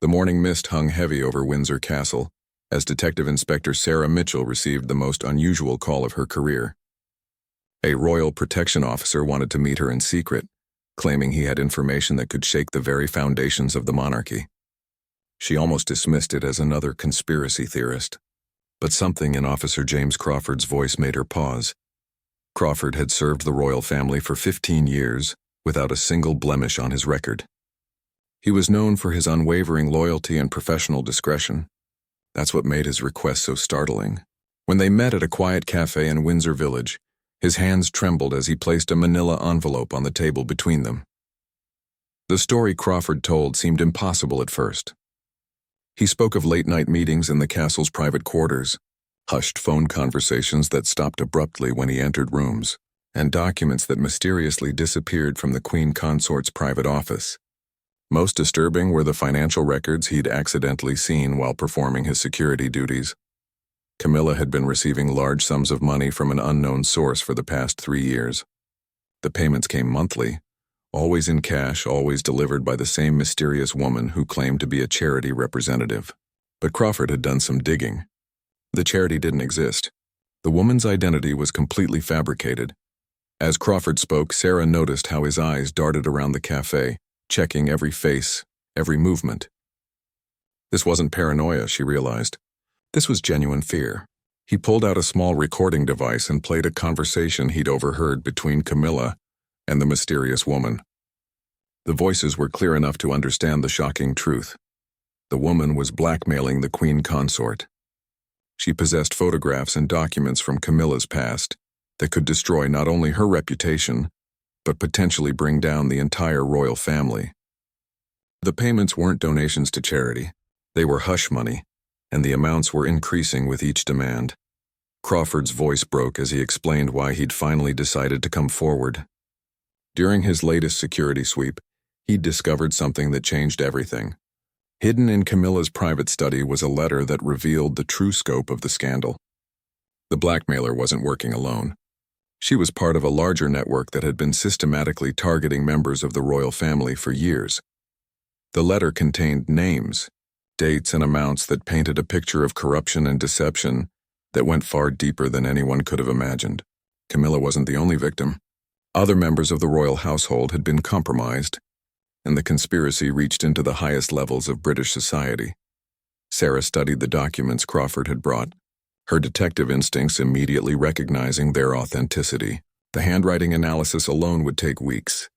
The morning mist hung heavy over Windsor Castle as Detective Inspector Sarah Mitchell received the most unusual call of her career. A royal protection officer wanted to meet her in secret, claiming he had information that could shake the very foundations of the monarchy. She almost dismissed it as another conspiracy theorist, but something in Officer James Crawford's voice made her pause. Crawford had served the royal family for 15 years without a single blemish on his record. He was known for his unwavering loyalty and professional discretion. That's what made his request so startling. When they met at a quiet cafe in Windsor Village, his hands trembled as he placed a manila envelope on the table between them. The story Crawford told seemed impossible at first. He spoke of late-night meetings in the castle's private quarters, hushed phone conversations that stopped abruptly when he entered rooms, and documents that mysteriously disappeared from the Queen Consort's private office. Most disturbing were the financial records he'd accidentally seen while performing his security duties. Camilla had been receiving large sums of money from an unknown source for the past 3 years. The payments came monthly, always in cash, always delivered by the same mysterious woman who claimed to be a charity representative. But Crawford had done some digging. The charity didn't exist. The woman's identity was completely fabricated. As Crawford spoke, Sarah noticed how his eyes darted around the cafe, checking every face, every movement. This wasn't paranoia, she realized. This was genuine fear. He pulled out a small recording device and played a conversation he'd overheard between Camilla and the mysterious woman. The voices were clear enough to understand the shocking truth. The woman was blackmailing the Queen Consort. She possessed photographs and documents from Camilla's past that could destroy not only her reputation, but potentially bring down the entire royal family. The payments weren't donations to charity. They were hush money, and the amounts were increasing with each demand. Crawford's voice broke as he explained why he'd finally decided to come forward. During his latest security sweep, he'd discovered something that changed everything. Hidden in Camilla's private study was a letter that revealed the true scope of the scandal. The blackmailer wasn't working alone. She was part of a larger network that had been systematically targeting members of the royal family for years. The letter contained names, dates, and amounts that painted a picture of corruption and deception that went far deeper than anyone could have imagined. Camilla wasn't the only victim. Other members of the royal household had been compromised, and the conspiracy reached into the highest levels of British society. Sarah studied the documents Crawford had brought, her detective instincts immediately recognizing their authenticity. The handwriting analysis alone would take weeks,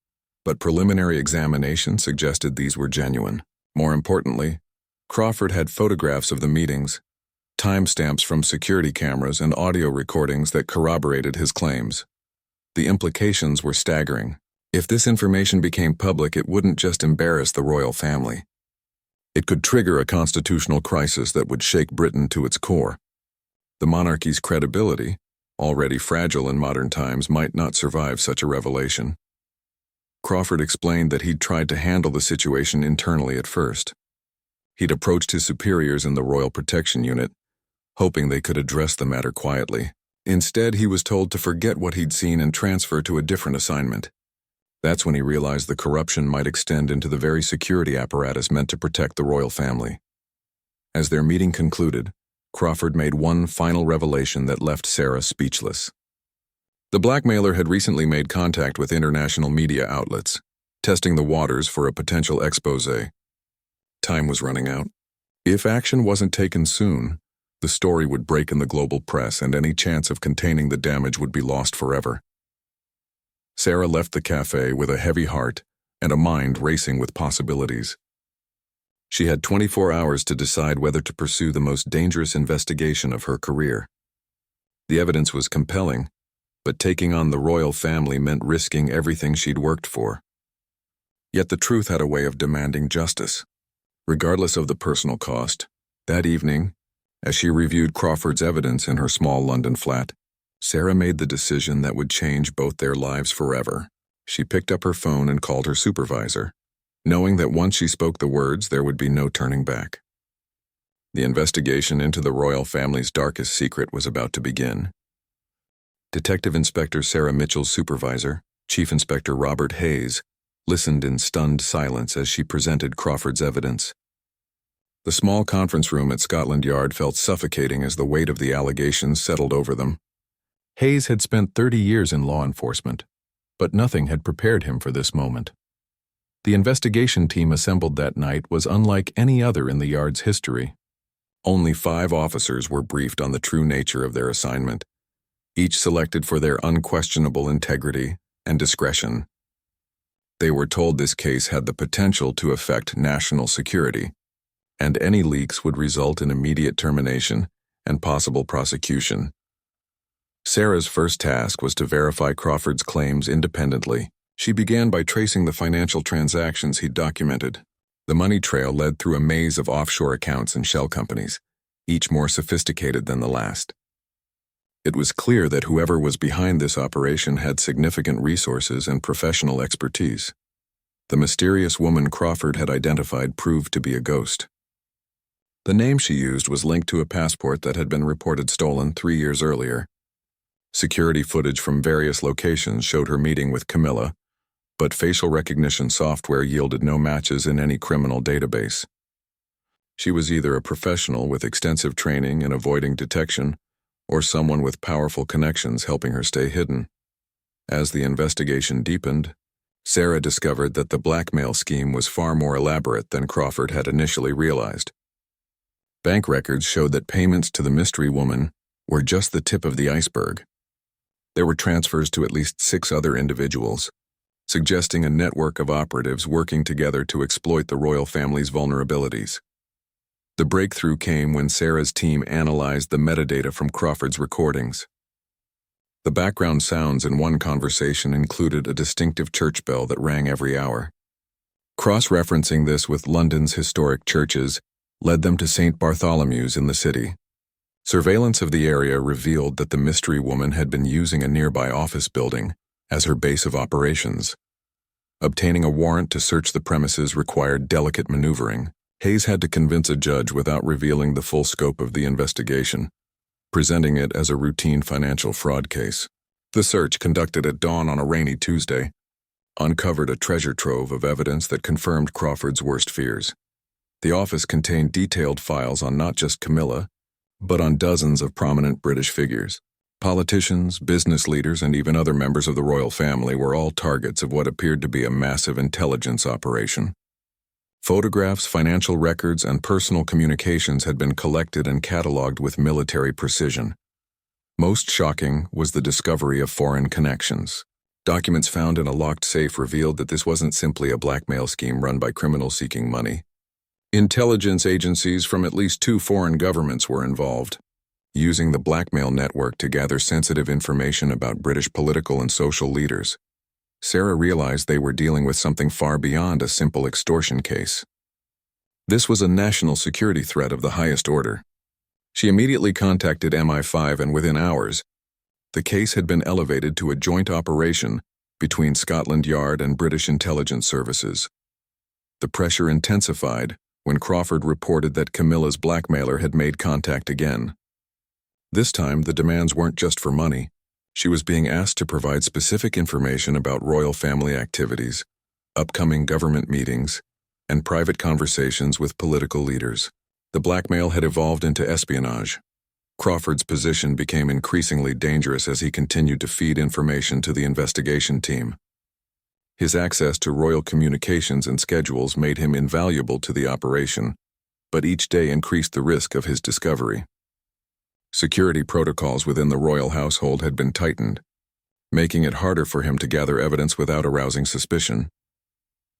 but preliminary examination suggested these were genuine. More importantly, Crawford had photographs of the meetings, timestamps from security cameras, and audio recordings that corroborated his claims. The implications were staggering. If this information became public, it wouldn't just embarrass the royal family. It could trigger a constitutional crisis that would shake Britain to its core. The monarchy's credibility, already fragile in modern times, might not survive such a revelation. Crawford explained that he'd tried to handle the situation internally at first. He'd approached his superiors in the Royal Protection Unit, hoping they could address the matter quietly. Instead, he was told to forget what he'd seen and transfer to a different assignment. That's when he realized the corruption might extend into the very security apparatus meant to protect the royal family. As their meeting concluded, Crawford made one final revelation that left Sarah speechless. The blackmailer had recently made contact with international media outlets, testing the waters for a potential exposé. Time was running out. If action wasn't taken soon, the story would break in the global press, and any chance of containing the damage would be lost forever. Sarah left the cafe with a heavy heart and a mind racing with possibilities. She had 24 hours to decide whether to pursue the most dangerous investigation of her career. The evidence was compelling, but taking on the royal family meant risking everything she'd worked for. Yet the truth had a way of demanding justice, regardless of the personal cost. That evening, as she reviewed Crawford's evidence in her small London flat, Sarah made the decision that would change both their lives forever. She picked up her phone and called her supervisor, knowing that once she spoke the words, there would be no turning back. The investigation into the royal family's darkest secret was about to begin. Detective Inspector Sarah Mitchell's supervisor, Chief Inspector Robert Hayes, listened in stunned silence as she presented Crawford's evidence. The small conference room at Scotland Yard felt suffocating as the weight of the allegations settled over them. Hayes had spent 30 years in law enforcement, but nothing had prepared him for this moment. The investigation team assembled that night was unlike any other in the Yard's history. Only 5 officers were briefed on the true nature of their assignment, each selected for their unquestionable integrity and discretion. They were told this case had the potential to affect national security, and any leaks would result in immediate termination and possible prosecution. Sarah's first task was to verify Crawford's claims independently. She began by tracing the financial transactions he'd documented. The money trail led through a maze of offshore accounts and shell companies, each more sophisticated than the last. It was clear that whoever was behind this operation had significant resources and professional expertise. The mysterious woman Crawford had identified proved to be a ghost. The name she used was linked to a passport that had been reported stolen 3 years earlier. Security footage from various locations showed her meeting with Camilla, but facial recognition software yielded no matches in any criminal database. She was either a professional with extensive training in avoiding detection, or someone with powerful connections helping her stay hidden. As the investigation deepened, Sarah discovered that the blackmail scheme was far more elaborate than Crawford had initially realized. Bank records showed that payments to the mystery woman were just the tip of the iceberg. There were transfers to at least 6 other individuals, suggesting a network of operatives working together to exploit the royal family's vulnerabilities. The breakthrough came when Sarah's team analyzed the metadata from Crawford's recordings. The background sounds in one conversation included a distinctive church bell that rang every hour. Cross-referencing this with London's historic churches led them to St. Bartholomew's in the city. Surveillance of the area revealed that the mystery woman had been using a nearby office building as her base of operations. Obtaining a warrant to search the premises required delicate maneuvering. Hayes had to convince a judge without revealing the full scope of the investigation, presenting it as a routine financial fraud case. The search, conducted at dawn on a rainy Tuesday, uncovered a treasure trove of evidence that confirmed Crawford's worst fears. The office contained detailed files on not just Camilla, but on dozens of prominent British figures. Politicians, business leaders, and even other members of the royal family were all targets of what appeared to be a massive intelligence operation. Photographs, financial records, and personal communications had been collected and catalogued with military precision. Most shocking was the discovery of foreign connections. Documents found in a locked safe revealed that this wasn't simply a blackmail scheme run by criminals seeking money. Intelligence agencies from at least 2 foreign governments were involved, using the blackmail network to gather sensitive information about British political and social leaders. Sarah realized they were dealing with something far beyond a simple extortion case. This was a national security threat of the highest order. She immediately contacted MI5, and within hours, the case had been elevated to a joint operation between Scotland Yard and British intelligence services. The pressure intensified when Crawford reported that Camilla's blackmailer had made contact again. This time, the demands weren't just for money. She was being asked to provide specific information about royal family activities, upcoming government meetings, and private conversations with political leaders. The blackmail had evolved into espionage. Crawford's position became increasingly dangerous as he continued to feed information to the investigation team. His access to royal communications and schedules made him invaluable to the operation, but each day increased the risk of his discovery. Security protocols within the royal household had been tightened, making it harder for him to gather evidence without arousing suspicion.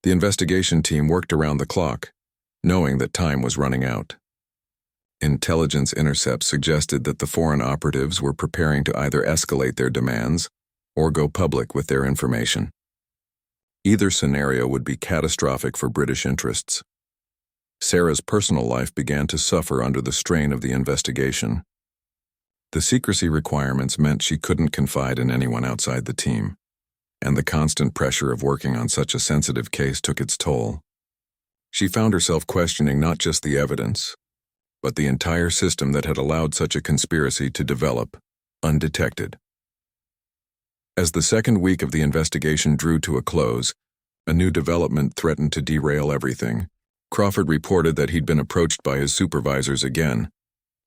The investigation team worked around the clock, knowing that time was running out. Intelligence intercepts suggested that the foreign operatives were preparing to either escalate their demands or go public with their information. Either scenario would be catastrophic for British interests. Sarah's personal life began to suffer under the strain of the investigation. The secrecy requirements meant she couldn't confide in anyone outside the team, and the constant pressure of working on such a sensitive case took its toll. She found herself questioning not just the evidence, but the entire system that had allowed such a conspiracy to develop, undetected. As the second week of the investigation drew to a close, a new development threatened to derail everything. Crawford reported that he'd been approached by his supervisors again,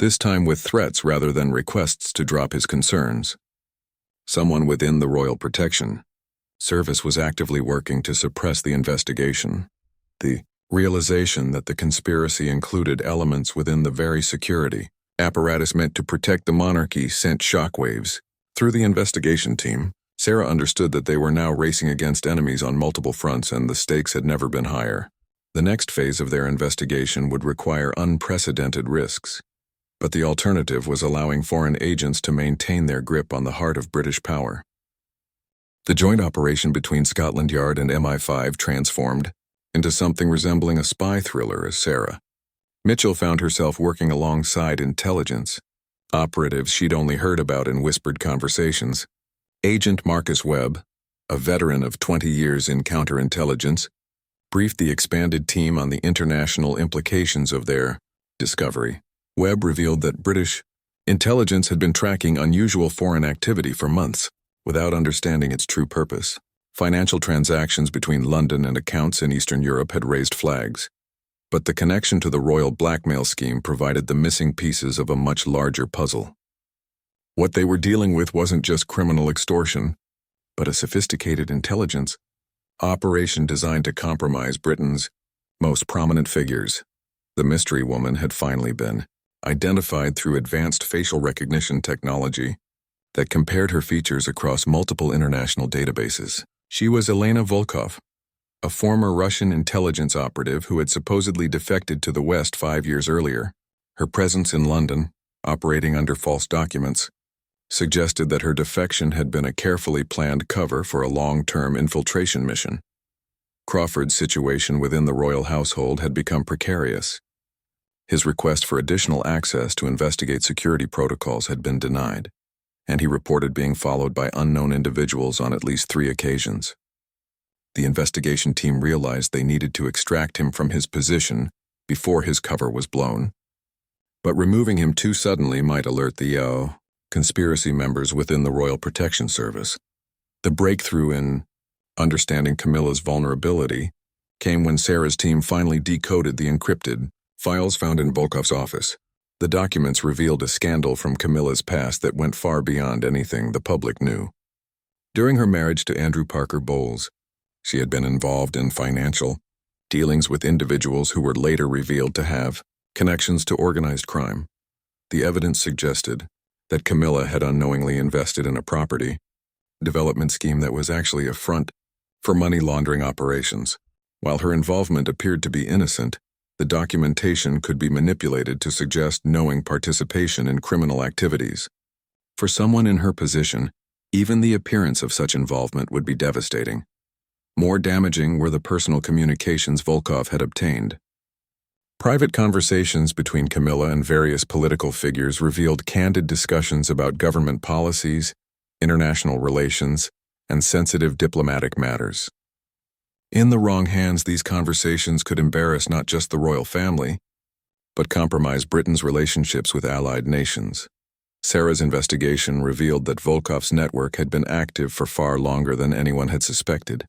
this time with threats rather than requests to drop his concerns. Someone within the Royal Protection Service was actively working to suppress the investigation. The realization that the conspiracy included elements within the very security apparatus meant to protect the monarchy sent shockwaves. Through the investigation team, Sarah understood that they were now racing against enemies on multiple fronts and the stakes had never been higher. The next phase of their investigation would require unprecedented risks. But the alternative was allowing foreign agents to maintain their grip on the heart of British power. The joint operation between Scotland Yard and MI5 transformed into something resembling a spy thriller as Sarah Mitchell found herself working alongside intelligence operatives she'd only heard about in whispered conversations. Agent Marcus Webb, a veteran of 20 years in counterintelligence, briefed the expanded team on the international implications of their discovery. Webb revealed that British intelligence had been tracking unusual foreign activity for months without understanding its true purpose. Financial transactions between London and accounts in Eastern Europe had raised flags, but the connection to the royal blackmail scheme provided the missing pieces of a much larger puzzle. What they were dealing with wasn't just criminal extortion, but a sophisticated intelligence operation designed to compromise Britain's most prominent figures. The mystery woman had finally been identified through advanced facial recognition technology that compared her features across multiple international databases. She was Elena Volkov, a former Russian intelligence operative who had supposedly defected to the West 5 years earlier. Her presence in London, operating under false documents, suggested that her defection had been a carefully planned cover for a long-term infiltration mission. Crawford's situation within the royal household had become precarious. His request for additional access to investigate security protocols had been denied, and he reported being followed by unknown individuals on at least 3 occasions. The investigation team realized they needed to extract him from his position before his cover was blown. But removing him too suddenly might alert the conspiracy members within the Royal Protection Service. The breakthrough in understanding Camilla's vulnerability came when Sarah's team finally decoded the encrypted files found in Volkov's office. The documents revealed a scandal from Camilla's past that went far beyond anything the public knew. During her marriage to Andrew Parker Bowles, she had been involved in financial dealings with individuals who were later revealed to have connections to organized crime. The evidence suggested that Camilla had unknowingly invested in a property development scheme that was actually a front for money laundering operations. While her involvement appeared to be innocent, the documentation could be manipulated to suggest knowing participation in criminal activities. For someone in her position, even the appearance of such involvement would be devastating. More damaging were the personal communications Volkov had obtained. Private conversations between Camilla and various political figures revealed candid discussions about government policies, international relations, and sensitive diplomatic matters. In the wrong hands, these conversations could embarrass not just the royal family, but compromise Britain's relationships with allied nations. Sarah's investigation revealed that Volkov's network had been active for far longer than anyone had suspected.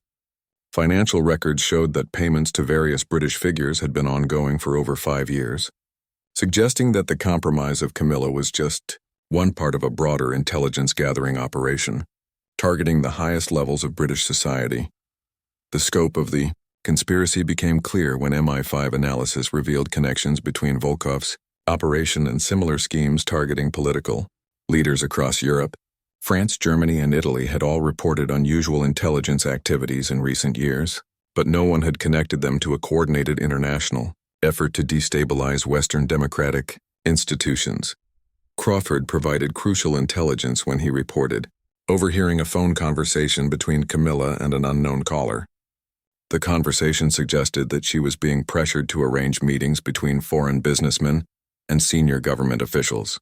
Financial records showed that payments to various British figures had been ongoing for over 5 years, suggesting that the compromise of Camilla was just one part of a broader intelligence-gathering operation, targeting the highest levels of British society. The scope of the conspiracy became clear when MI5 analysis revealed connections between Volkov's operation and similar schemes targeting political leaders across Europe. France, Germany, and Italy had all reported unusual intelligence activities in recent years, but no one had connected them to a coordinated international effort to destabilize Western democratic institutions. Crawford provided crucial intelligence when he reported overhearing a phone conversation between Camilla and an unknown caller. The conversation suggested that she was being pressured to arrange meetings between foreign businessmen and senior government officials.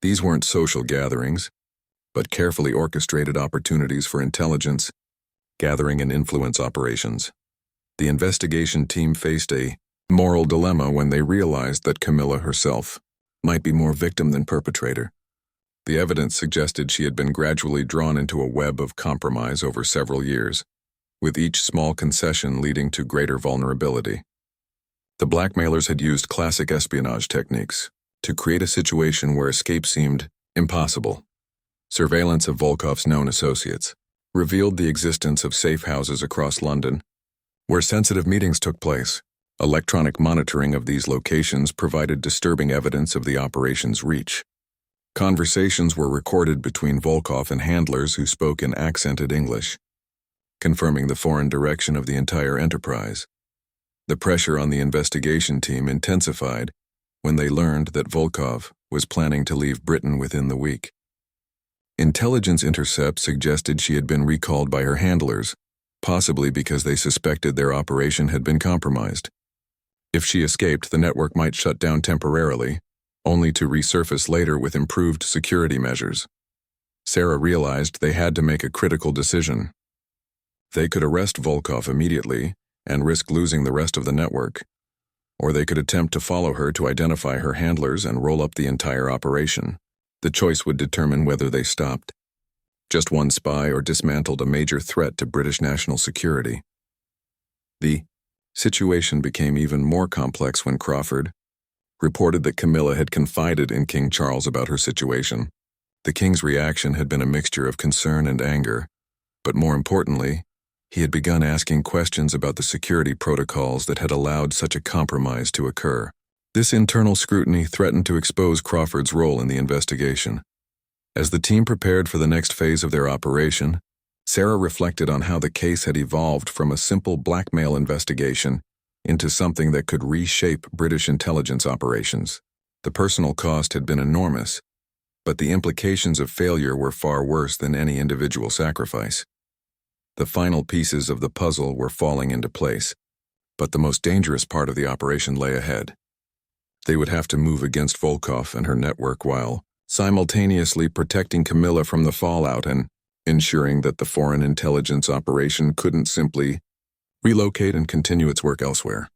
These weren't social gatherings, but carefully orchestrated opportunities for intelligence gathering and influence operations. The investigation team faced a moral dilemma when they realized that Camilla herself might be more victim than perpetrator. The evidence suggested she had been gradually drawn into a web of compromise over several years, with each small concession leading to greater vulnerability. The blackmailers had used classic espionage techniques to create a situation where escape seemed impossible. Surveillance of Volkov's known associates revealed the existence of safe houses across London, where sensitive meetings took place. Electronic monitoring of these locations provided disturbing evidence of the operation's reach. Conversations were recorded between Volkov and handlers who spoke in accented English, confirming the foreign direction of the entire enterprise. The pressure on the investigation team intensified when they learned that Volkov was planning to leave Britain within the week. Intelligence intercepts suggested she had been recalled by her handlers, possibly because they suspected their operation had been compromised. If she escaped, the network might shut down temporarily, only to resurface later with improved security measures. Sarah realized they had to make a critical decision. They could arrest Volkov immediately and risk losing the rest of the network, or they could attempt to follow her to identify her handlers and roll up the entire operation. The choice would determine whether they stopped just one spy or dismantled a major threat to British national security. The situation became even more complex when Crawford reported that Camilla had confided in King Charles about her situation. The king's reaction had been a mixture of concern and anger, but more importantly, he had begun asking questions about the security protocols that had allowed such a compromise to occur. This internal scrutiny threatened to expose Crawford's role in the investigation. As the team prepared for the next phase of their operation, Sarah reflected on how the case had evolved from a simple blackmail investigation into something that could reshape British intelligence operations. The personal cost had been enormous, but the implications of failure were far worse than any individual sacrifice. The final pieces of the puzzle were falling into place, but the most dangerous part of the operation lay ahead. They would have to move against Volkov and her network while simultaneously protecting Camilla from the fallout and ensuring that the foreign intelligence operation couldn't simply relocate and continue its work elsewhere.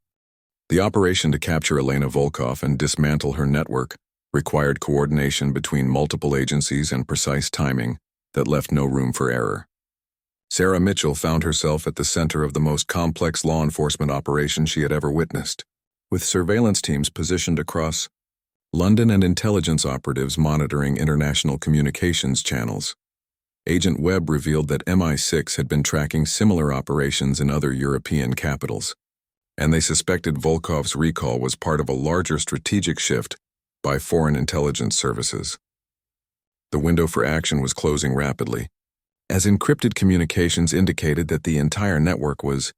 The operation to capture Elena Volkov and dismantle her network required coordination between multiple agencies and precise timing that left no room for error. Sarah Mitchell found herself at the center of the most complex law enforcement operation she had ever witnessed, with surveillance teams positioned across London and intelligence operatives monitoring international communications channels. Agent Webb revealed that MI6 had been tracking similar operations in other European capitals, and they suspected Volkov's recall was part of a larger strategic shift by foreign intelligence services. The window for action was closing rapidly, as encrypted communications indicated that the entire network was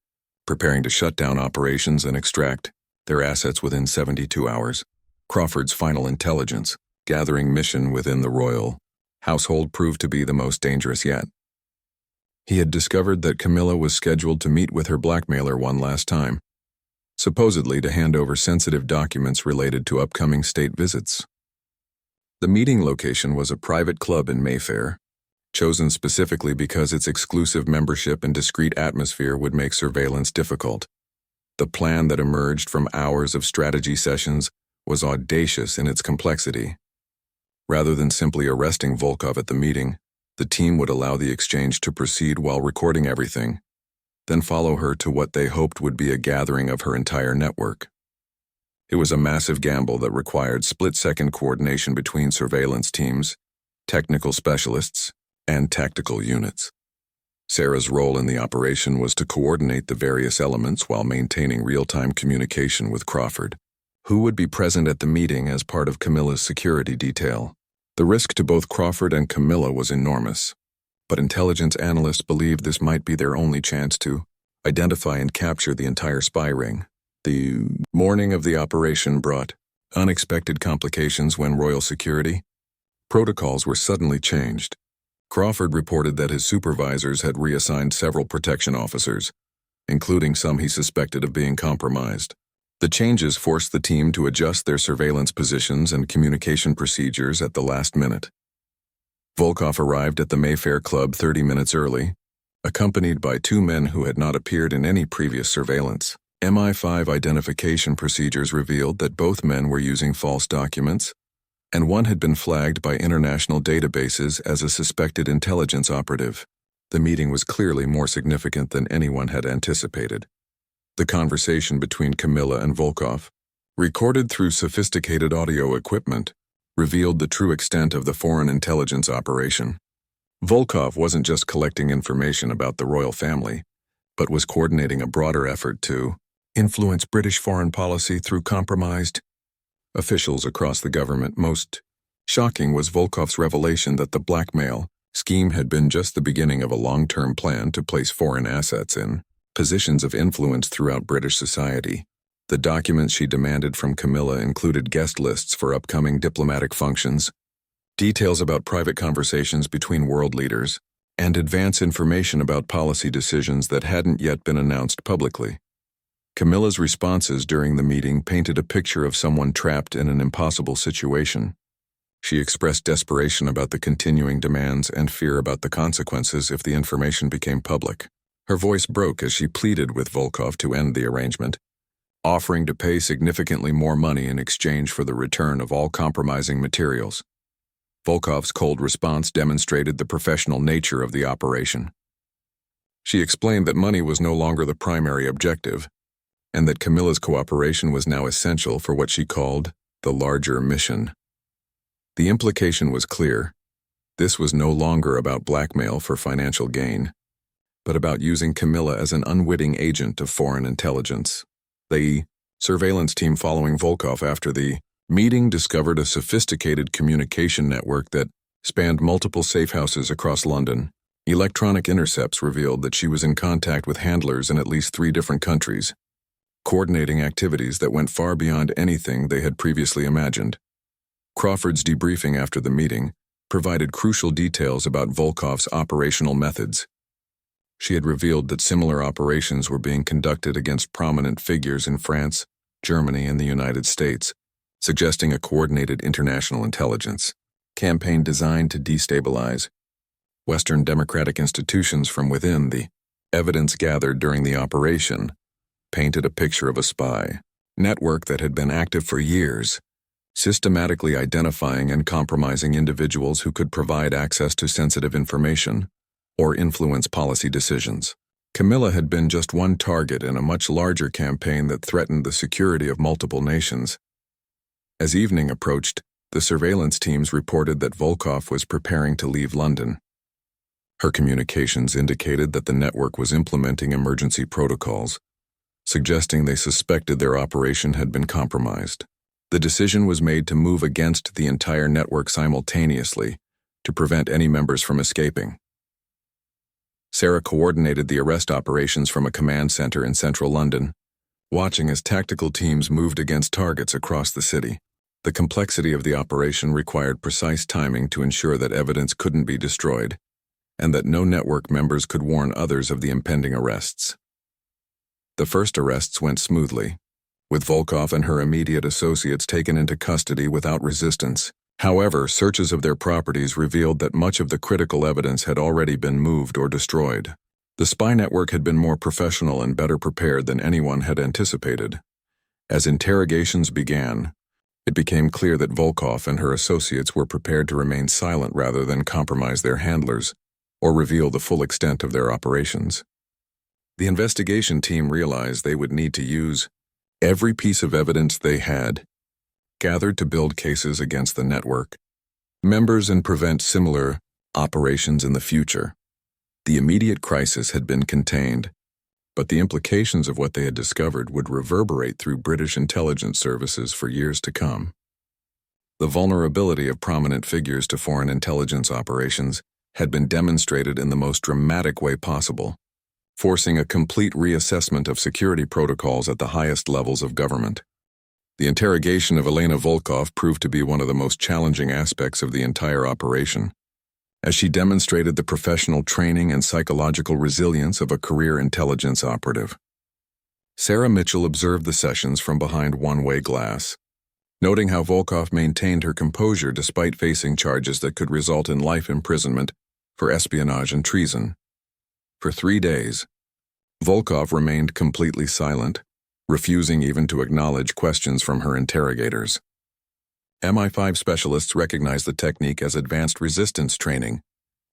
preparing to shut down operations and extract their assets within 72 hours. Crawford's final intelligence gathering mission within the royal household proved to be the most dangerous yet. He had discovered that Camilla was scheduled to meet with her blackmailer one last time, supposedly to hand over sensitive documents related to upcoming state visits. The meeting location was a private club in Mayfair, chosen specifically because its exclusive membership and discreet atmosphere would make surveillance difficult. The plan that emerged from hours of strategy sessions was audacious in its complexity. Rather than simply arresting Volkov at the meeting, the team would allow the exchange to proceed while recording everything, then follow her to what they hoped would be a gathering of her entire network. It was a massive gamble that required split-second coordination between surveillance teams, technical specialists, and tactical units. Sarah's role in the operation was to coordinate the various elements while maintaining real-time communication with Crawford, who would be present at the meeting as part of Camilla's security detail. The risk to both Crawford and Camilla was enormous, but intelligence analysts believed this might be their only chance to identify and capture the entire spy ring. The morning of the operation brought unexpected complications when royal security protocols were suddenly changed. Crawford reported that his supervisors had reassigned several protection officers, including some he suspected of being compromised. The changes forced the team to adjust their surveillance positions and communication procedures at the last minute. Volkov arrived at the Mayfair Club 30 minutes early, accompanied by two men who had not appeared in any previous surveillance. MI5 identification procedures revealed that both men were using false documents, and one had been flagged by international databases as a suspected intelligence operative. The meeting was clearly more significant than anyone had anticipated. The conversation between Camilla and Volkov, recorded through sophisticated audio equipment, revealed the true extent of the foreign intelligence operation. Volkov wasn't just collecting information about the royal family, but was coordinating a broader effort to influence British foreign policy through compromised officials across the government. Most shocking was Volkov's revelation that the blackmail scheme had been just the beginning of a long-term plan to place foreign assets in positions of influence throughout British society. The documents she demanded from Camilla included guest lists for upcoming diplomatic functions, details about private conversations between world leaders, and advance information about policy decisions that hadn't yet been announced publicly. Camilla's responses during the meeting painted a picture of someone trapped in an impossible situation. She expressed desperation about the continuing demands and fear about the consequences if the information became public. Her voice broke as she pleaded with Volkov to end the arrangement, offering to pay significantly more money in exchange for the return of all compromising materials. Volkov's cold response demonstrated the professional nature of the operation. She explained that money was no longer the primary objective, and that Camilla's cooperation was now essential for what she called the larger mission. The implication was clear. This was no longer about blackmail for financial gain, but about using Camilla as an unwitting agent of foreign intelligence. The surveillance team following Volkov after the meeting discovered a sophisticated communication network that spanned multiple safe houses across London. Electronic intercepts revealed that she was in contact with handlers in at least 3 different countries, coordinating activities that went far beyond anything they had previously imagined. Crawford's debriefing after the meeting provided crucial details about Volkov's operational methods. She had revealed that similar operations were being conducted against prominent figures in France, Germany, and the United States, suggesting a coordinated international intelligence campaign designed to destabilize Western democratic institutions from within. The evidence gathered during the operation painted a picture of a spy network that had been active for years, systematically identifying and compromising individuals who could provide access to sensitive information or influence policy decisions. Camilla had been just one target in a much larger campaign that threatened the security of multiple nations. As evening approached, the surveillance teams reported that Volkov was preparing to leave London. Her communications indicated that the network was implementing emergency protocols, suggesting they suspected their operation had been compromised. The decision was made to move against the entire network simultaneously to prevent any members from escaping. Sarah coordinated the arrest operations from a command center in central London, watching as tactical teams moved against targets across the city. The complexity of the operation required precise timing to ensure that evidence couldn't be destroyed, and that no network members could warn others of the impending arrests. The first arrests went smoothly, with Volkov and her immediate associates taken into custody without resistance. However, searches of their properties revealed that much of the critical evidence had already been moved or destroyed. The spy network had been more professional and better prepared than anyone had anticipated. As interrogations began, it became clear that Volkov and her associates were prepared to remain silent rather than compromise their handlers or reveal the full extent of their operations. The investigation team realized they would need to use every piece of evidence they had gathered to build cases against the network members and prevent similar operations in the future. The immediate crisis had been contained, but the implications of what they had discovered would reverberate through British intelligence services for years to come. The vulnerability of prominent figures to foreign intelligence operations had been demonstrated in the most dramatic way possible, forcing a complete reassessment of security protocols at the highest levels of government. The interrogation of Elena Volkov proved to be one of the most challenging aspects of the entire operation, as she demonstrated the professional training and psychological resilience of a career intelligence operative. Sarah Mitchell observed the sessions from behind one-way glass, noting how Volkov maintained her composure despite facing charges that could result in life imprisonment for espionage and treason. For 3 days, Volkov remained completely silent, refusing even to acknowledge questions from her interrogators. MI5 specialists recognized the technique as advanced resistance training,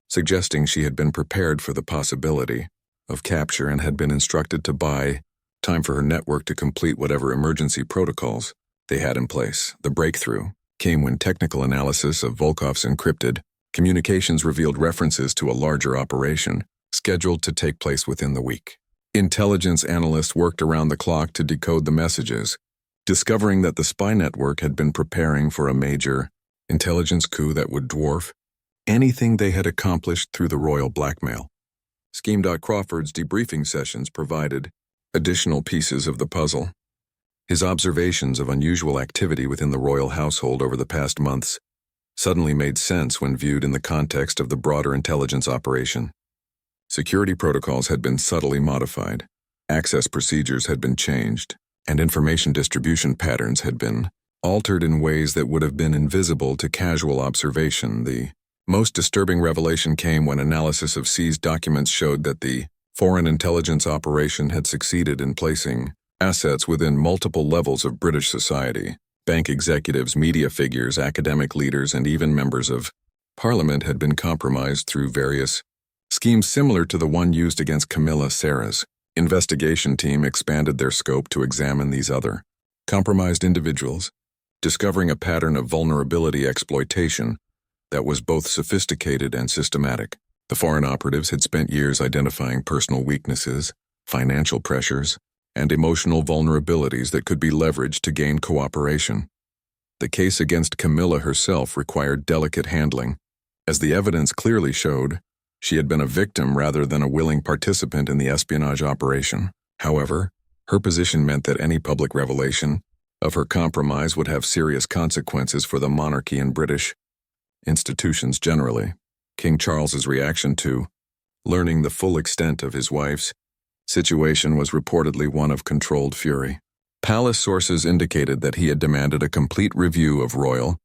suggesting she had been prepared for the possibility of capture and had been instructed to buy time for her network to complete whatever emergency protocols they had in place. The breakthrough came when technical analysis of Volkov's encrypted communications revealed references to a larger operation scheduled to take place within the week. Intelligence analysts worked around the clock to decode the messages, discovering that the spy network had been preparing for a major intelligence coup that would dwarf anything they had accomplished through the royal blackmail. Scheme. Crawford's debriefing sessions provided additional pieces of the puzzle. His observations of unusual activity within the royal household over the past months suddenly made sense when viewed in the context of the broader intelligence operation. Security protocols had been subtly modified, access procedures had been changed, and information distribution patterns had been altered in ways that would have been invisible to casual observation. The most disturbing revelation came when analysis of seized documents showed that the foreign intelligence operation had succeeded in placing assets within multiple levels of British society. Bank executives, media figures, academic leaders, and even members of Parliament had been compromised through various schemes similar to the one used against Camilla. Sarah's investigation team expanded their scope to examine these other compromised individuals, discovering a pattern of vulnerability exploitation that was both sophisticated and systematic. The foreign operatives had spent years identifying personal weaknesses, financial pressures, and emotional vulnerabilities that could be leveraged to gain cooperation. The case against Camilla herself required delicate handling, as the evidence clearly showed she had been a victim rather than a willing participant in the espionage operation. However, her position meant that any public revelation of her compromise would have serious consequences for the monarchy and British institutions generally. King Charles's reaction to learning the full extent of his wife's situation was reportedly one of controlled fury. Palace sources indicated that he had demanded a complete review of royal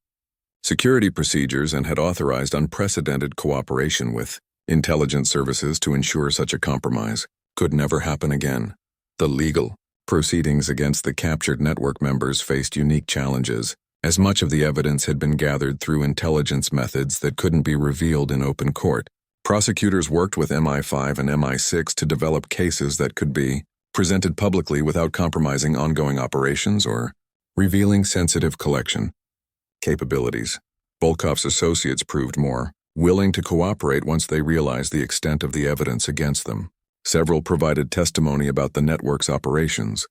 security procedures and had authorized unprecedented cooperation with intelligence services to ensure such a compromise could never happen again. The legal proceedings against the captured network members faced unique challenges, as much of the evidence had been gathered through intelligence methods that couldn't be revealed in open court. Prosecutors worked with MI5 and MI6 to develop cases that could be presented publicly without compromising ongoing operations or revealing sensitive collection capabilities. Volkov's associates proved more willing to cooperate once they realized the extent of the evidence against them. Several provided testimony about the network's operations,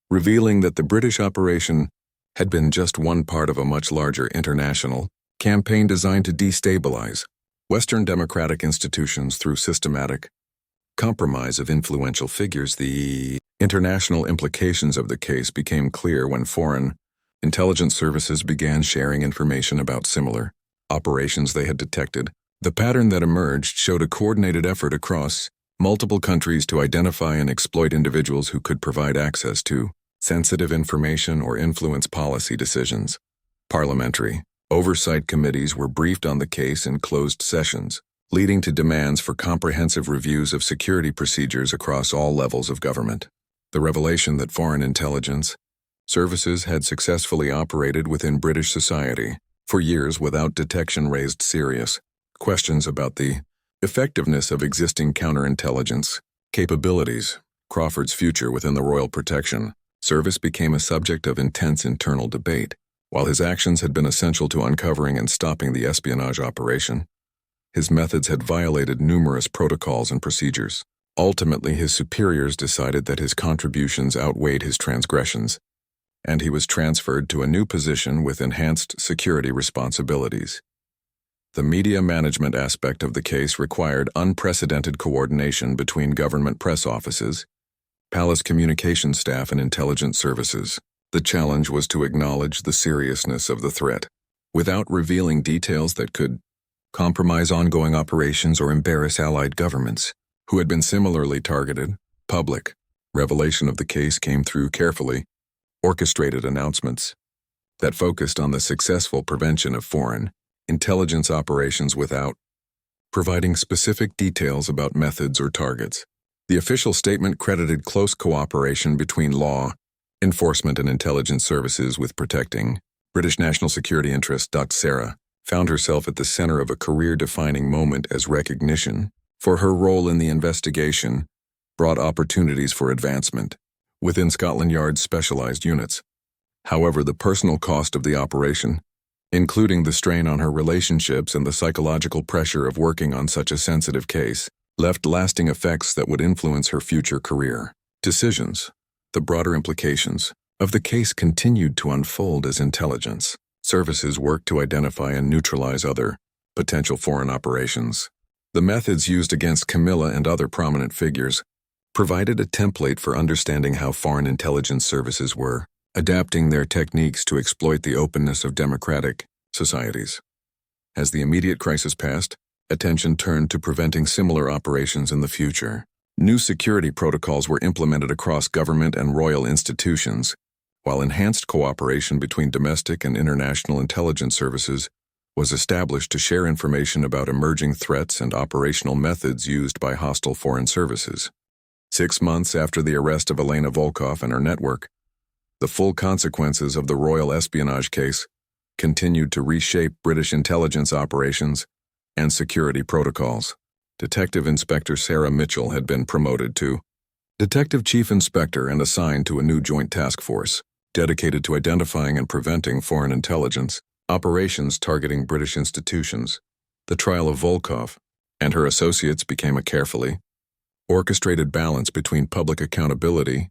revealing that the British operation had been just one part of a much larger international campaign designed to destabilize Western democratic institutions through systematic compromise of influential figures. The international implications of the case became clear when foreign intelligence services began sharing information about similar operations they had detected. The pattern that emerged showed a coordinated effort across multiple countries to identify and exploit individuals who could provide access to sensitive information or influence policy decisions. Parliamentary oversight committees were briefed on the case in closed sessions, leading to demands for comprehensive reviews of security procedures across all levels of government. The revelation that foreign intelligence services had successfully operated within British society for years without detection raised serious questions about the effectiveness of existing counterintelligence capabilities. Crawford's future within the Royal Protection Service became a subject of intense internal debate. While his actions had been essential to uncovering and stopping the espionage operation, his methods had violated numerous protocols and procedures. Ultimately, his superiors decided that his contributions outweighed his transgressions, and he was transferred to a new position with enhanced security responsibilities. The media management aspect of the case required unprecedented coordination between government press offices, palace communications staff, and intelligence services. The challenge was to acknowledge the seriousness of the threat, without revealing details that could compromise ongoing operations or embarrass allied governments who had been similarly targeted. Public revelation of the case came through carefully orchestrated announcements that focused on the successful prevention of foreign intelligence operations without providing specific details about methods or targets. The official statement credited close cooperation between law enforcement and intelligence services with protecting British national security interests. Sarah found herself at the center of a career-defining moment as recognition for her role in the investigation brought opportunities for advancement. within Scotland Yard's specialized units. However, the personal cost of the operation, including the strain on her relationships and the psychological pressure of working on such a sensitive case, left lasting effects that would influence her future career. Decisions. The broader implications of the case continued to unfold as intelligence services worked to identify and neutralize other potential foreign operations. The methods used against Camilla and other prominent figures provided a template for understanding how foreign intelligence services were adapting their techniques to exploit the openness of democratic societies. As the immediate crisis passed, attention turned to preventing similar operations in the future. New security protocols were implemented across government and royal institutions, while enhanced cooperation between domestic and international intelligence services was established to share information about emerging threats and operational methods used by hostile foreign services. 6 months after the arrest of Elena Volkov and her network, the full consequences of the royal espionage case continued to reshape British intelligence operations and security protocols. Detective Inspector Sarah Mitchell had been promoted to Detective Chief Inspector and assigned to a new joint task force dedicated to identifying and preventing foreign intelligence operations targeting British institutions. The trial of Volkov and her associates became a carefully orchestrated balance between public accountability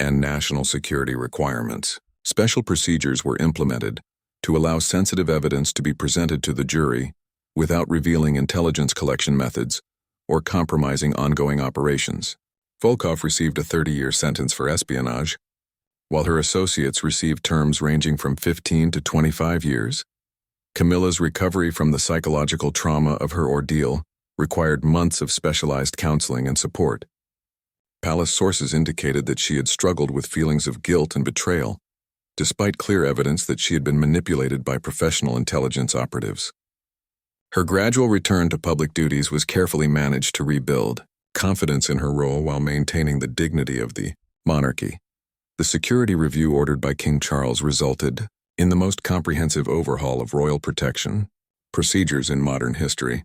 and national security requirements. Special procedures were implemented to allow sensitive evidence to be presented to the jury without revealing intelligence collection methods or compromising ongoing operations. Volkov received a 30-year sentence for espionage, while her associates received terms ranging from 15 to 25 years. Camilla's recovery from the psychological trauma of her ordeal required months of specialized counseling and support. Palace sources indicated that she had struggled with feelings of guilt and betrayal, despite clear evidence that she had been manipulated by professional intelligence operatives. Her gradual return to public duties was carefully managed to rebuild confidence in her role while maintaining the dignity of the monarchy. The security review ordered by King Charles resulted in the most comprehensive overhaul of royal protection procedures in modern history.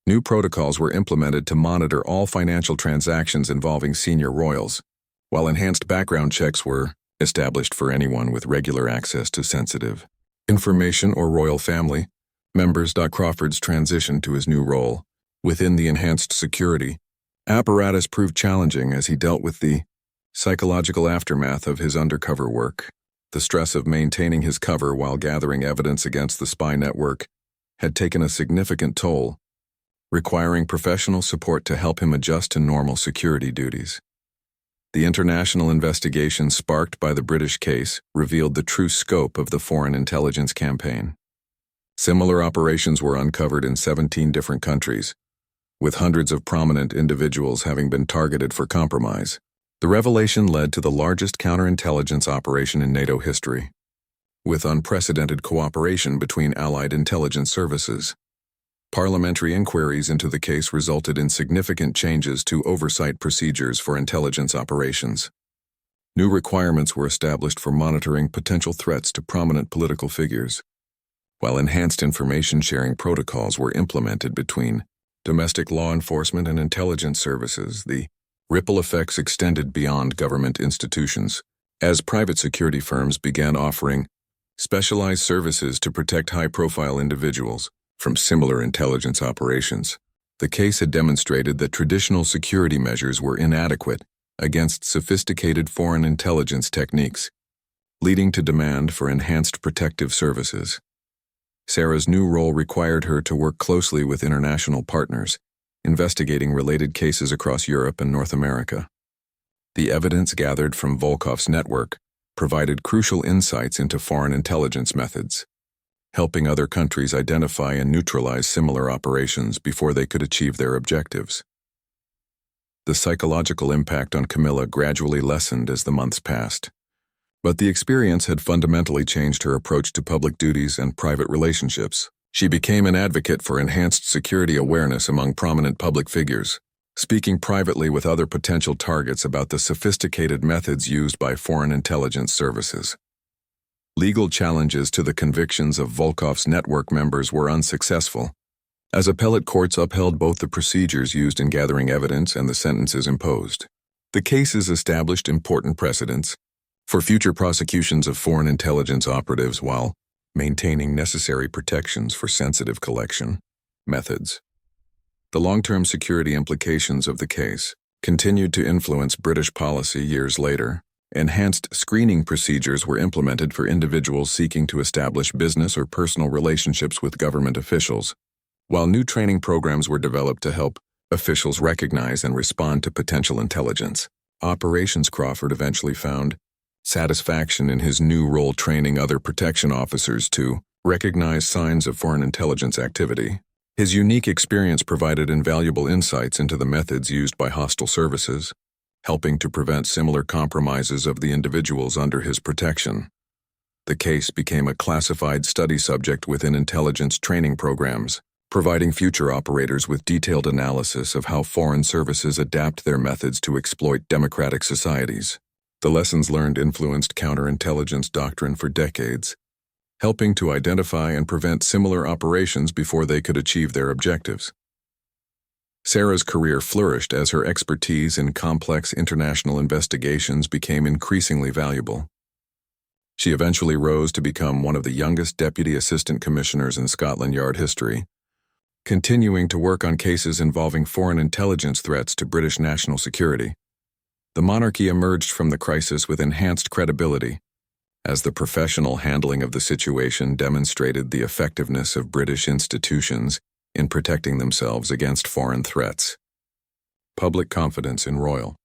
New protocols were implemented to monitor all financial transactions involving senior royals, while enhanced background checks were established for anyone with regular access to sensitive information or royal family members. Crawford's transition to his new role within the enhanced security apparatus proved challenging as he dealt with the psychological aftermath of his undercover work. The stress of maintaining his cover while gathering evidence against the spy network had taken a significant toll, requiring professional support to help him adjust to normal security duties. The international investigation sparked by the British case revealed the true scope of the foreign intelligence campaign. Similar operations were uncovered in 17 different countries, with hundreds of prominent individuals having been targeted for compromise. The revelation led to the largest counterintelligence operation in NATO history, with unprecedented cooperation between allied intelligence services. Parliamentary inquiries into the case resulted in significant changes to oversight procedures for intelligence operations. New requirements were established for monitoring potential threats to prominent political figures, while enhanced information sharing protocols were implemented between domestic law enforcement and intelligence services. The ripple effects extended beyond government institutions, as private security firms began offering specialized services to protect high-profile individuals from similar intelligence operations. The case had demonstrated that traditional security measures were inadequate against sophisticated foreign intelligence techniques, leading to demand for enhanced protective services. Sarah's new role required her to work closely with international partners, investigating related cases across Europe and North America. The evidence gathered from Volkov's network provided crucial insights into foreign intelligence methods, helping other countries identify and neutralize similar operations before they could achieve their objectives. The psychological impact on Camilla gradually lessened as the months passed, but the experience had fundamentally changed her approach to public duties and private relationships. She became an advocate for enhanced security awareness among prominent public figures, speaking privately with other potential targets about the sophisticated methods used by foreign intelligence services. Legal challenges to the convictions of Volkov's network members were unsuccessful, as appellate courts upheld both the procedures used in gathering evidence and the sentences imposed. The cases established important precedents for future prosecutions of foreign intelligence operatives while maintaining necessary protections for sensitive collection methods. The long-term security implications of the case continued to influence British policy years later. Enhanced screening procedures were implemented for individuals seeking to establish business or personal relationships with government officials, while new training programs were developed to help officials recognize and respond to potential intelligence. Operations Crawford eventually found satisfaction in his new role training other protection officers to recognize signs of foreign intelligence activity. His unique experience provided invaluable insights into the methods used by hostile services, helping to prevent similar compromises of the individuals under his protection. The case became a classified study subject within intelligence training programs, providing future operators with detailed analysis of how foreign services adapt their methods to exploit democratic societies. The lessons learned influenced counterintelligence doctrine for decades, helping to identify and prevent similar operations before they could achieve their objectives. Sarah's career flourished as her expertise in complex international investigations became increasingly valuable. She eventually rose to become one of the youngest deputy assistant commissioners in Scotland Yard history, continuing to work on cases involving foreign intelligence threats to British national security. The monarchy emerged from the crisis with enhanced credibility, as the professional handling of the situation demonstrated the effectiveness of British institutions in protecting themselves against foreign threats. Public confidence in royal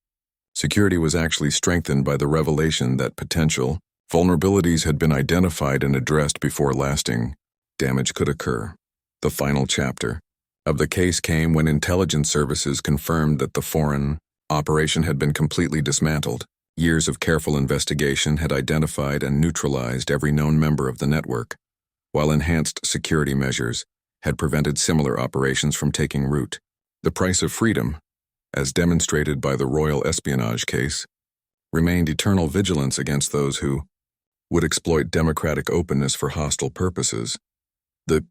security was actually strengthened by the revelation that potential vulnerabilities had been identified and addressed before lasting damage could occur. The final chapter of the case came when intelligence services confirmed that the foreign operation had been completely dismantled. Years of careful investigation had identified and neutralized every known member of the network, while enhanced security measures had prevented similar operations from taking root. The price of freedom, as demonstrated by the royal espionage case, remained eternal vigilance against those who would exploit democratic openness for hostile purposes. The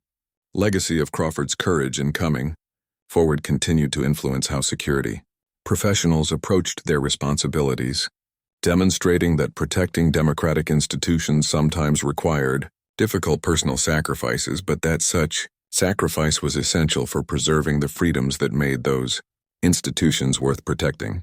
legacy of Crawford's courage in coming forward continued to influence how security professionals approached their responsibilities, demonstrating that protecting democratic institutions sometimes required difficult personal sacrifices, but that such sacrifice was essential for preserving the freedoms that made those institutions worth protecting.